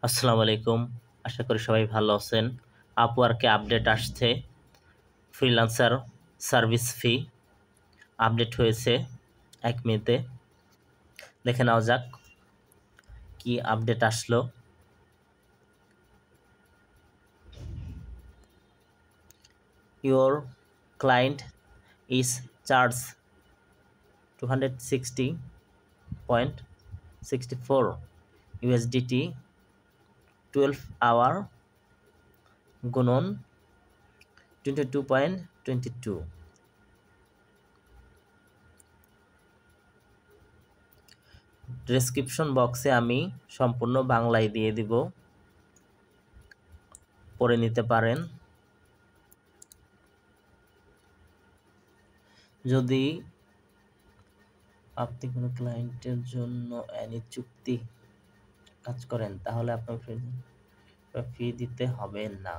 আসসালামু আলাইকুম। আশা করি সবাই ভালো আছেন। আপওয়ার্কে আপডেট আসছে। ফ্রিল্যান্সার সার্ভিস ফি আপডেট হয়েছে 1 মেতে। দেখে নেওয়া যাক কি আপডেট আসলো। Your client is charge 260.64 USDT 12 hour গুণন 22.22। ডেসক্রিপশন বক্সে আমি সম্পূর্ণ বাংলায় দিয়ে দিব, পড়ে নিতে পারেন। যদি আপনি কোনো ক্লায়েন্টের জন্য অ্যানি চুক্তি কাজ করেন তাহলে আপনার ফি দিতে হবে না।